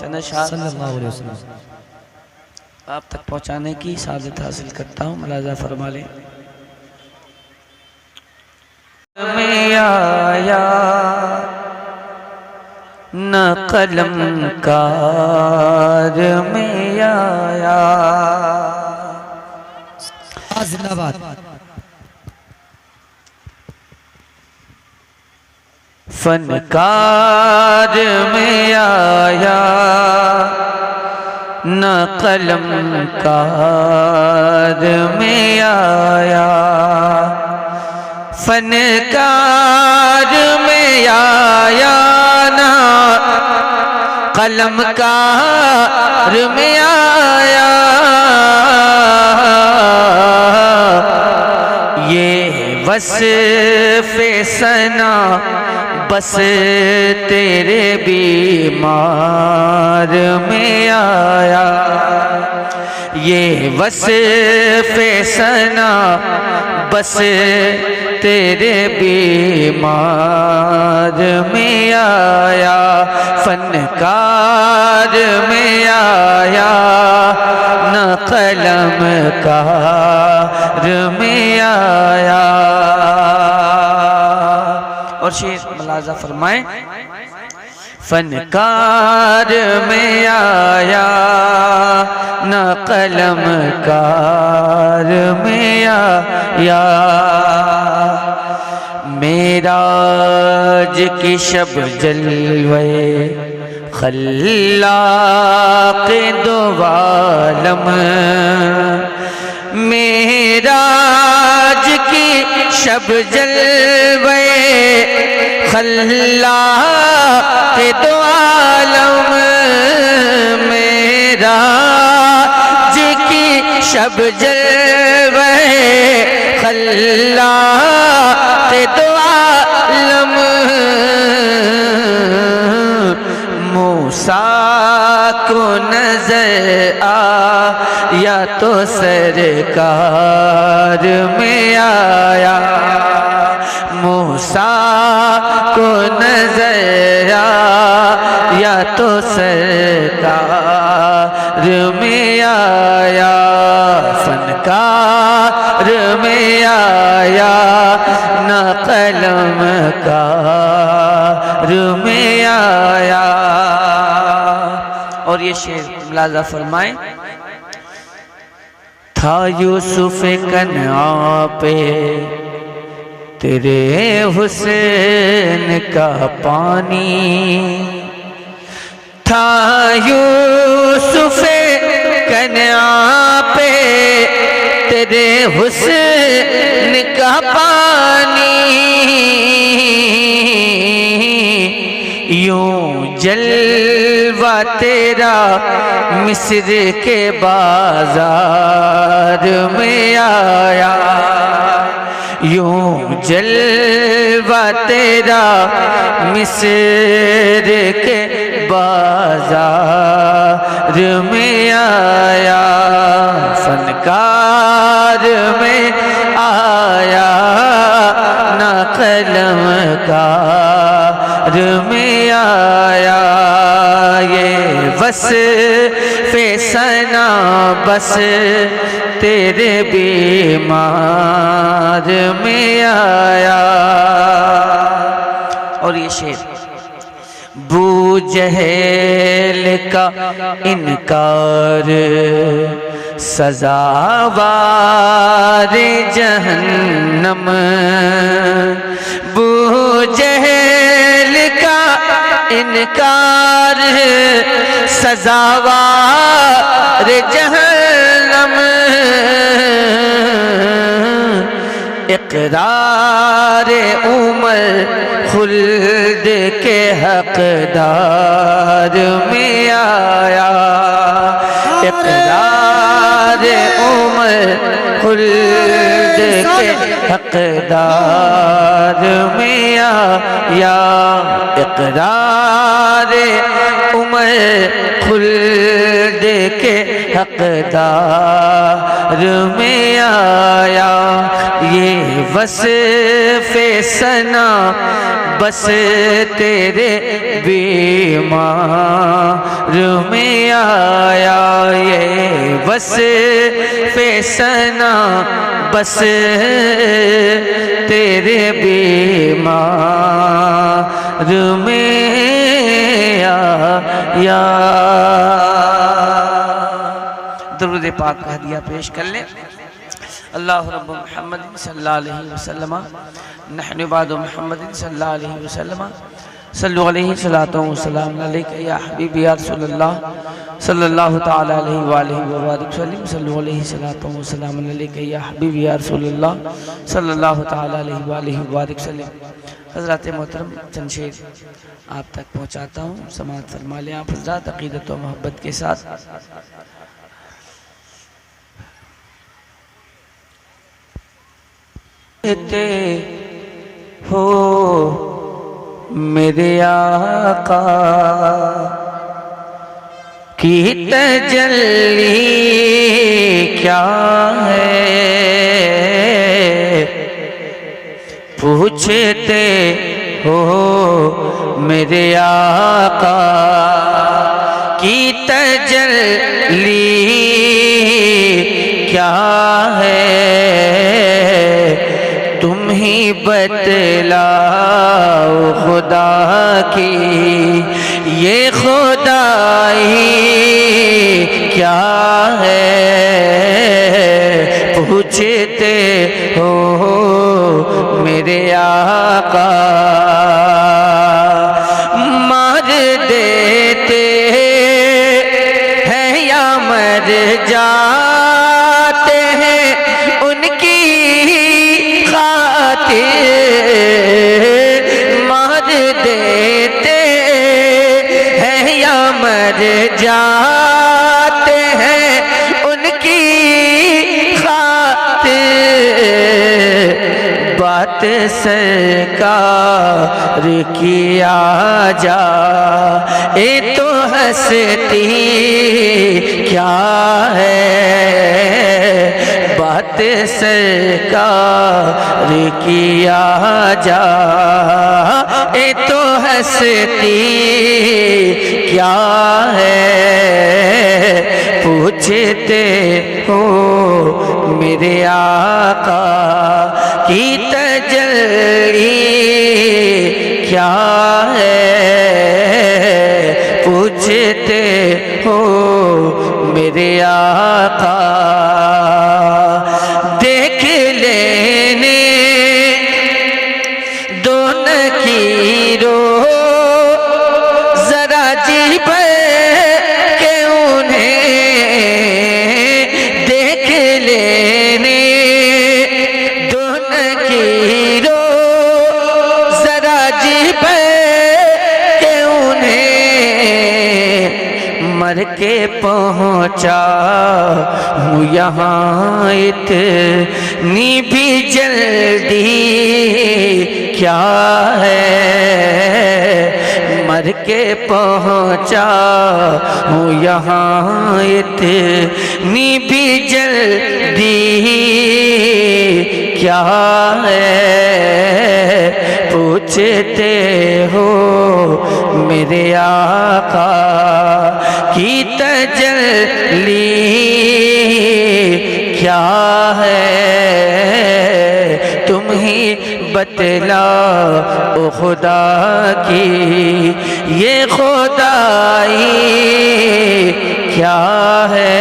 सल्लल्लाहु अलैहि वसल्लम आप तक पहुँचाने की सादत हासिल करता हूँ, मुलाज़ा फरमा लें। में आया न कलम कार में आया, जिंदाबाद। फनकार में आया न कलम कार में आया, फनकार में आया ना कलम कार में आया, ये वस्फ़े सना बस तेरे बीमार में आया, ये वस्फ़े सना बस तेरे बीमार में आया, फनकार में आया न कलम कार में आया। और शेर मुलाज़ा फरमाए, फनकार में आया न कलम कार में आया, मेराज की शब जलवे खल्लाक़ दो आलम, मेराज की शब जलवे खल्लाक़ दो आलम, मेराज की शब जलवे खल्लाक़ दो आलम, मूसा को नजर आया तो सरकार में आया, मूसा को नजर आया तो सरकार में आया, फनकार में आया न कलम कार में आया। और ये शेर मुलाज़ा फरमाएं, था यूसुफ कन्आ पे तेरे हुसैन का पानी, था यूसुफ कन्आ पे तेरे हुस्न का पानी, यूं जलवा तेरा मिस्र के बाजार में आया, यूं जलवा तेरा मिस्र के बाजार में आया, फनकार में आया कलमकार में आया, ये बस फैसना बस तेरे बीमार में आया। और ये शेर बू जहल का इनकार सजावार जहन्नम, बू जहल का इनकार सजावार जहन्नम, इक़रार उमर खुल्द के हकदार में आया, इक़रार उमर खुल्द के हकदार में आया, इक़रार उमर खुल्द के हकदार में आया। ये वस्फ़े सना बस तेरे बीमार में आया, ये वस्फ़े सना बस तेरे बीमार में आया। दरूद पाक का हदिया पेश कर ले। अल्लाह रब्ब मुहम्मद सल्लल्लाहु अलैहि वसल्लम नहनु बादु मुहम्मद सल्लल्लाहु अलैहि वसल्लम सल्लु अलैहि सलातो व सलाम अलैका या हबीबी या रसूलल्लाह सल्लल्लाहु तआला अलैहि व आलिहि व बारिक वसल्लम सल्लु अलैहि सलातो व सलाम अलैका या हबीबी या रसूलल्लाह सल्लल्लाहु तआला अलैहि व आलिहि व बारिक वसल्लम। हज़रत मोहतरम चंद शेर आप तक पहुँचाता हूँ, समाअत फरमा लें आप हज़रात अक़ीदत व मोहब्बत के साथ। ते हो मेरे आका की तजल्ली क्या है, पूछते हो मेरे आका की तजल्ली क्या है, तुम ही बतलाओ खुदा की ये खुदाई क्या है, पूछते हो मेरे आका। मार देते हैं या मर जाते हैं उनकी मार देते हैं या मर जाते हैं उनकी खातिर, बात सरकार किया जा ए तो हंसती क्या है, बात सरकार किया जा ए तो हंसती क्या है, पूछते हो मेरे आका की तजल्ली क्या है, पूछते हो मेरे आका। देख लेने दो नकीरों जरा जी भर के उन्हें, देख लेने दो नकीरों जरा जी भर के उन्हें, मर के पहुँचा हूँ यहाँ इतनी भी जल्दी क्या है, मर के पहुँचा हूँ यहाँ इतनी भी जल्दी क्या है, पूछते हो मेरे आका की तजल्ली क्या है, तुम ही बतलाओ खुदा की ये खुदाई क्या है,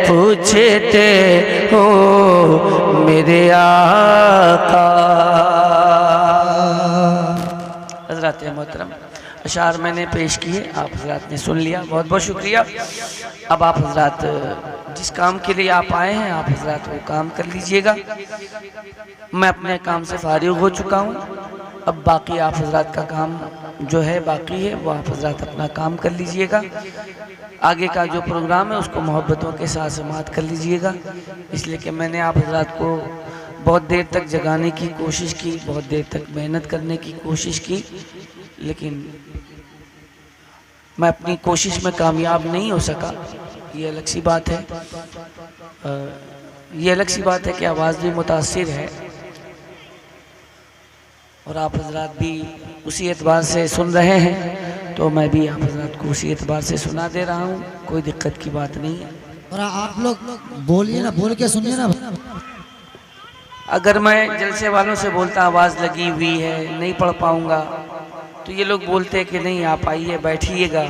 पूछते हो मेरे आका। हज़रात मोहतरम, अशार मैंने पेश किए, आप हज़रात ने सुन लिया, बहुत बहुत शुक्रिया। अब आप हज़रात जिस काम के लिए आप आए हैं, आप हज़रात वो काम कर लीजिएगा। मैं अपने काम से फारिग हो चुका हूँ। अब बाकी आप हज़रात का काम जो है बाकी है, वो आप हज़रात अपना काम कर लीजिएगा। आगे का जो प्रोग्राम है उसको मोहब्बतों के साथ समाअत कर लीजिएगा, इसलिए कि मैंने आप हज़रात को बहुत देर तक जगाने की कोशिश की, बहुत देर तक मेहनत करने की कोशिश की, लेकिन मैं अपनी कोशिश में कामयाब नहीं हो सका। ये अलग सी बात है, ये अलग सी बात है कि आवाज़ भी मुतासिर है और आप हज़रात भी उसी एतबार से सुन रहे हैं, तो मैं भी आप हज़रात को उसी एतबार से सुना दे रहा हूँ, कोई दिक्कत की बात नहीं है। और आप लोग बोलिए ना, बोल के सुनिए ना। अगर मैं जलसे वालों से बोलता आवाज़ लगी हुई है, नहीं पढ़ पाऊँगा, तो ये लोग बोलते हैं कि नहीं आप आइए, बैठिएगा,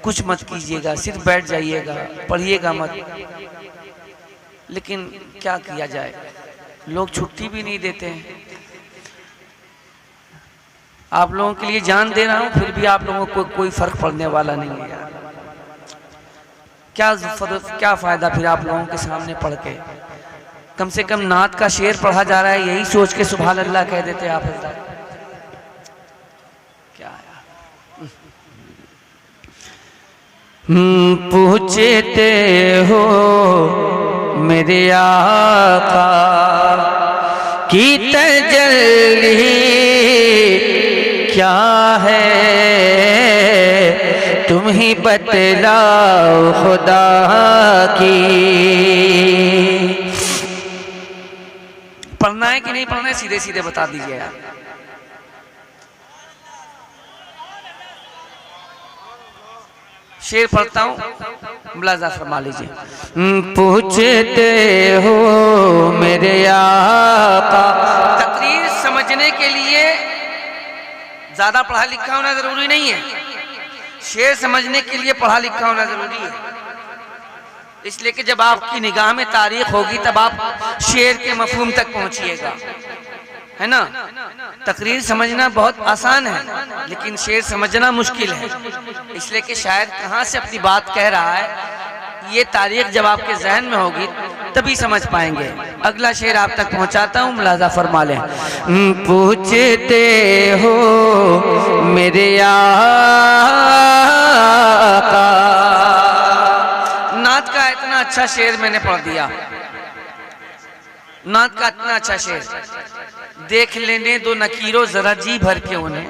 कुछ मत कीजिएगा, सिर्फ बैठ जाइएगा, पढ़िएगा मत। लेकिन क्या किया जाए, लोग छुट्टी भी नहीं देते हैं। आप लोगों के लिए जान दे रहा हूँ, फिर भी आप लोगों को कोई फ़र्क पड़ने वाला नहीं है यार। क्या फ़ायदा फिर आप लोगों के सामने पढ़ के, कम से कम नात का शेर पढ़ा जा रहा है, यही सोच के सुभान अल्लाह कह देते आप हज़रात। क्या यार, पूछते हो मेरे आका की तजल्ली क्या है, तुम ही बतलाओ खुदा की। पढ़ना है कि नहीं पढ़ना है, सीधे सीधे बता दीजिए यार। शेर पढ़ता हूँ, मुलाजा फरमा लीजिए। पूछते हो मेरे आका, तकरीर समझने के लिए ज्यादा पढ़ा लिखा होना जरूरी नहीं है, शेर समझने के लिए पढ़ा लिखा होना जरूरी है। इसलिए कि जब आपकी निगाह में तारीख होगी तब आप शेर के मफहूम तक पहुंचिएगा, है ना। तकरीर समझना बहुत आसान है, लेकिन शेर समझना मुश्किल है। इसलिए कि शायद कहाँ से अपनी बात कह रहा है, ये तारीख जब आपके जहन में होगी तभी समझ पाएंगे। अगला शेर आप तक पहुंचाता हूँ, मुलाजा फरमा लें। पूछते हो मेरे आका, नात का इतना अच्छा शेर मैंने पढ़ दिया, नात का इतना अच्छा शेर। देख लेने दो नकीरो जरा जी भर के उन्हें,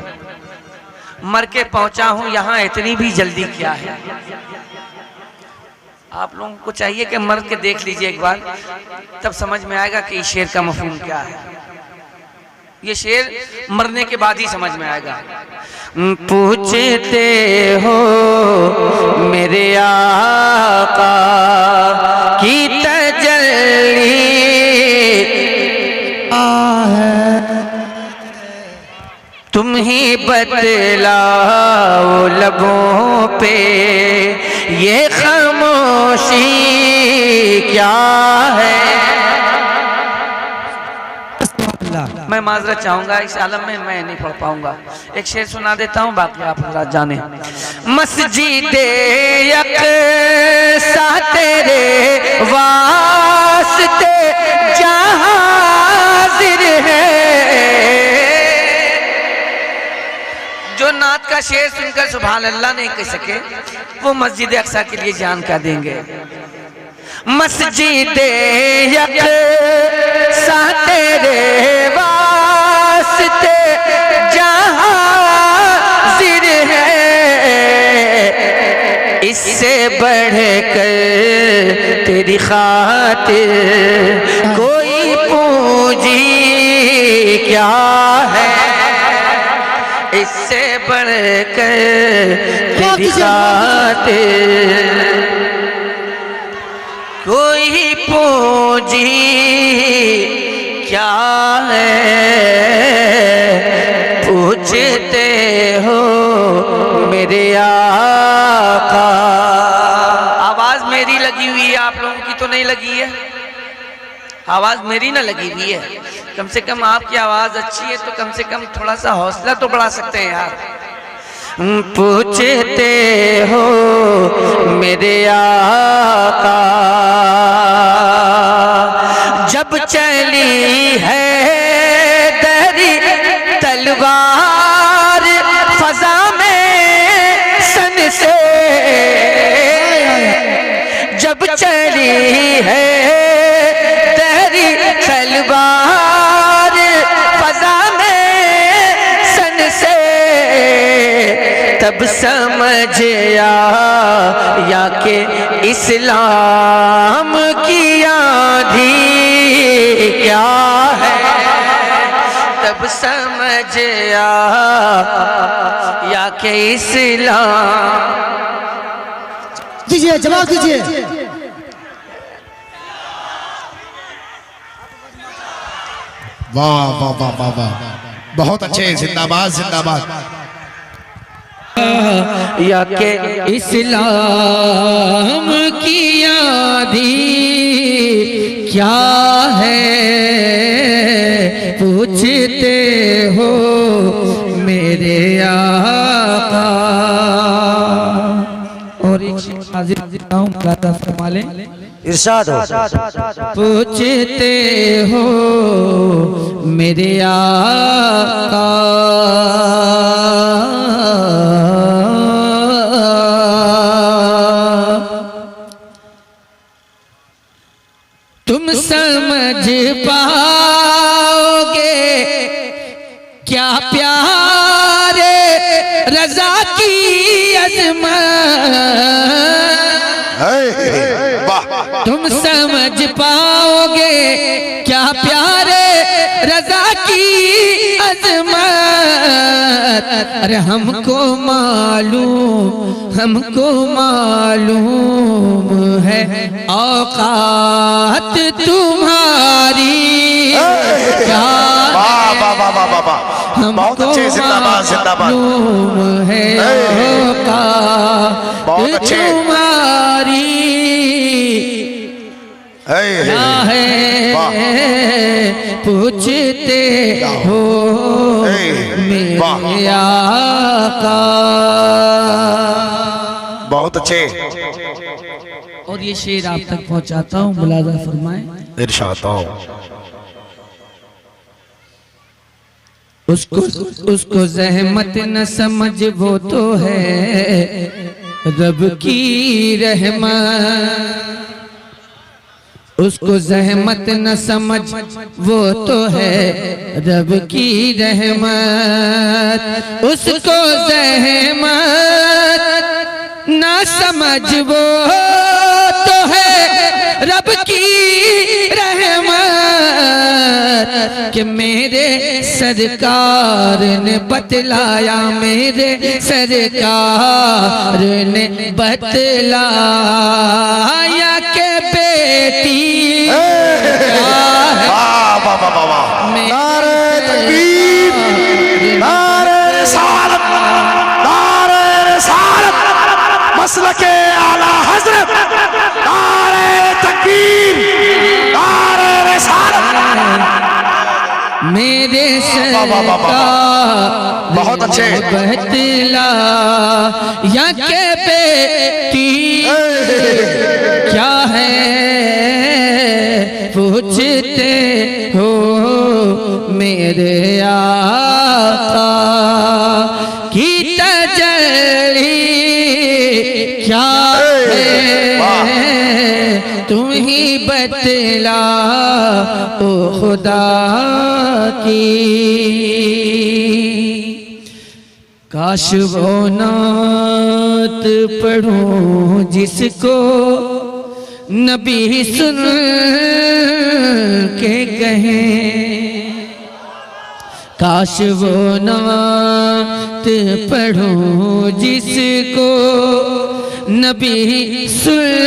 मर के पहुंचा हूं यहां इतनी भी जल्दी क्या है। आप लोगों को चाहिए कि मर के देख लीजिए एक बार, तब समझ में आएगा कि इस शेर का मफहूम क्या है। ये शेर मरने के बाद ही समझ में आएगा। पूछते हो मेरे आका की तजल्ली तुम ही बतलाओ लबों पे ये खामोशी क्या है। मैं माजरत चाहूंगा, इस आलम में मैं नहीं पढ़ पाऊंगा। एक शेर सुना देता हूँ, बाकी आप हज़रात जाने। मस्जिदे यकसा तेरे वास्ते जहां हाज़िर है। जो नात का शेर सुनकर सुभान अल्लाह नहीं कह सके, वो मस्जिद अक्सा के लिए जान क्या देंगे। मस्जिद यकसा तेरे वास्ते जहां हाज़िर है, इससे बढ़कर तेरी खातिर कोई पूंजी क्या इससे बढ़कर तेरी खातिर कोई पूंजी क्या है पूछते हो मेरे आका। आवाज मेरी लगी हुई है, आप लोगों की तो नहीं लगी है? आवाज मेरी ना लगी हुई है? कम से कम आपकी आवाज अच्छी है तो कम से कम थोड़ा सा हौसला तो बढ़ा सकते हैं यार। पूछते हो मेरे आका जब चली है तेरी तलवार फजा में सन से, जब चली है तेरी तलवार फजा में सन से, तब समझ आया कि इस्लाम की आंधी क्या है, तब समझ आया कि इस्लाम। दीजिए जवाब दीजिए। वाह वाह वाह वाह वाह, बहुत अच्छे, जिंदाबाद जिंदाबाद। या के इस्लाम की आंधी क्या है पूछते हो मेरे आका। और एक हाजिर फरमा लें, इरशाद हो। पूछते हो मेरे आका तुम समझ पाओगे क्या प्यारे रजा की अजमत, तुम समझ पाओगे क्या प्यारे रजा की अजमत। अरे हमको मालूम है औकात तुम्हारी क्या है, हमको मालूम है औकात तुम्हारी क्या है पूछते हो मेरे आका। बहुत अच्छे। और ये शेर आप तक पहुंचाता हूँ, मुलाजा फरमाएं। इरशाद हो। उसको जहमत न समझ वो तो है रब की रहमत, उसको जहमत न समझ वो तो है रब की रहमत, उसको जहमत न समझ वो तो है रब की रहमत। कि मेरे सरकार ने बतलाया, मेरे सरकार ने बतलाया के बेटी नारे तकबीर, नारे रिसालत, नारे रिसालत, मसलके आला हज़रत, नारे तकबीर, नारे रिसालत। मेरे सरकार बहुत अच्छे। बतला या के बेटी क्या है पूछते हो मेरे आका की तजल्ली क्या है तुम ही बतला ओ खुदा की। काश वो नात पढ़ूं जिसको नबी सुन के कहे, काश वो नात पढ़ूं जिसको नबी सुन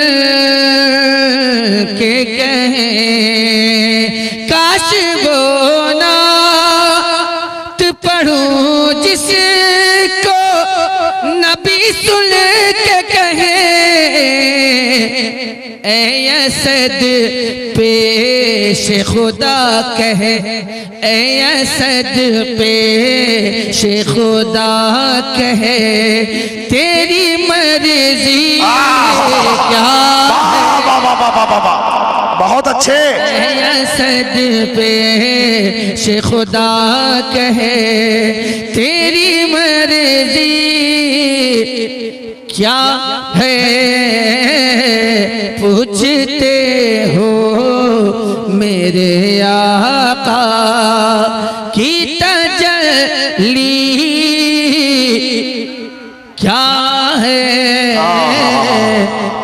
के कहे, काश वो नात पढ़ूं जिसको नबी सुन के कहे, ऐ असद पेश खुदा कहे, ऐ असद पेश खुदा कहे, तेरी मर्जी क्या बहुत अच्छे। ऐ असद पेश खुदा कहे, तेरी मर्जी क्या है, पूछते हो मेरे आका की तजल्ली क्या है,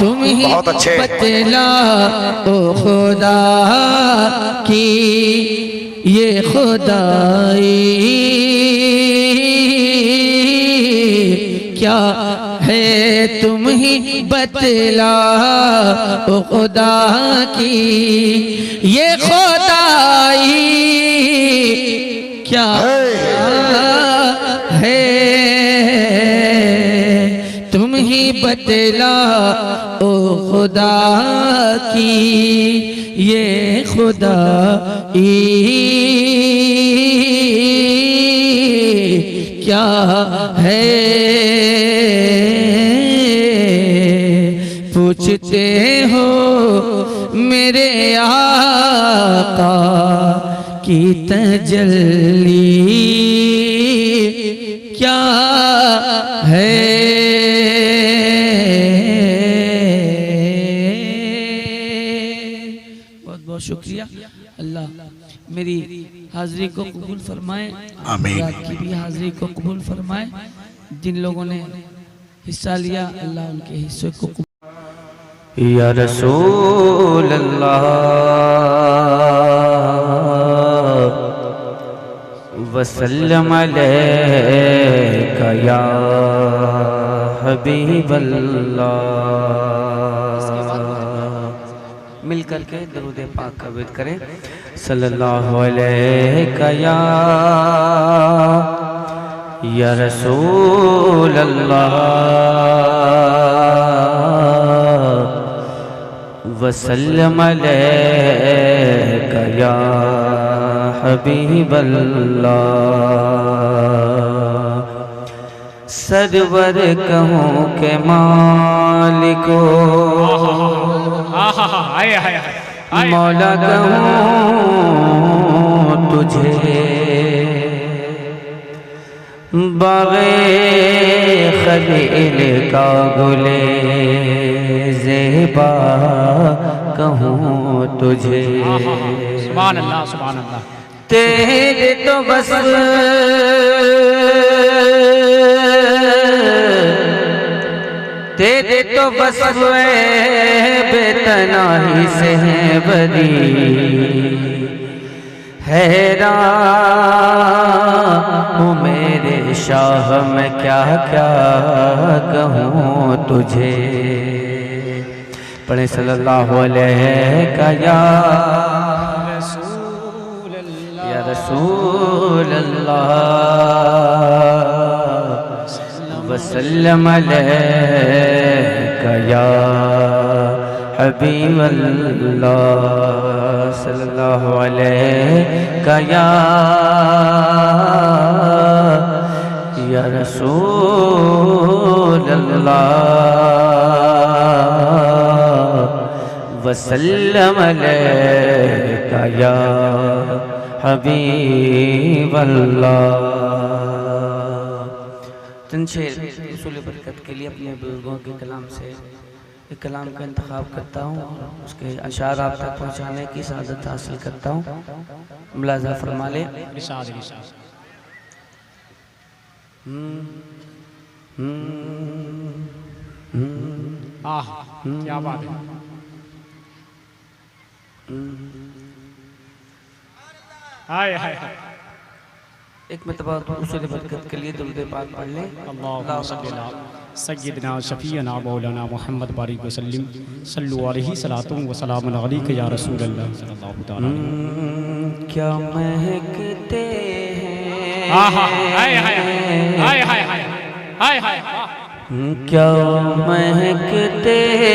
तुम ही बतला ओ खुदा की ये खुदाई क्या है, तुम ही बतला ओ खुदा की ये खुदाई क्या है, तुम ही बतला ओ खुदा की ये खुदाई क्या है, पूछते हो मेरे आका की तजल्ली क्या है। बहुत बहुत शुक्रिया। अल्लाह मेरी हाजिरी को कबूल फरमाए, आमीन। आपकी भी हाजिरी को कबूल फरमाए। जिन लोगों ने हिस्सा लिया अल्लाह उनके हिस्से को कबूल। या रसूल अल्लाह वसल्लम अलैका या हबीब अल्लाह। मिल करके दरूद पाक का विद करें। सल्लल्लाहु अलैका या रसूल अल्लाह वसल्लम अलैका या हबीब अल्लाह। सरवर कहूँ के मालिको मौला कहूँ तुझे, बाग़े खलील का गुले ज़ेबा कहूँ तुझे। सुभान अल्लाह, सुभान अल्लाह। तेरे तो बस तेरे तो बस बेतनाही से है बरी, हैरान हूँ मेरे शाह मैं क्या क्या कहूँ तुझे। पढ़े सल्लल्लाहु अलैका या रसूल अल्लाह वसल्लम अलैका या हबीब अल्लाह। सल्लल्लाहु अलैका या रसूल अल्लाह वसल्लम अलैका या हबीब अल्लाह। चंद शेर रसूल बरकत के लिए अपने बुजुर्गों के कलाम से एक कलाम का इंतखाब करता हूँ, उसके अशार आप तक पहुँचाने की सआदत हासिल करता हूँ। मुलाज़ा फरमा ले। क्या बात है। हाय हाय हाय। एक मरतबा उसूल बरकत के लिए दुरूद पाक पढ़ लें। अल्लाहुम्मा सल्ली अला सय्यिदना शफीअना मौलाना मुहम्मद बारिक वसल्लम सल्लु अलैहि सलातु व सलामुन अलैका या रसूलल्लाह सल्लल्लाहु तआला। क्या महकते हैं, आहा हाय हाय हाय हाय हाय हाय क्या महकते हैं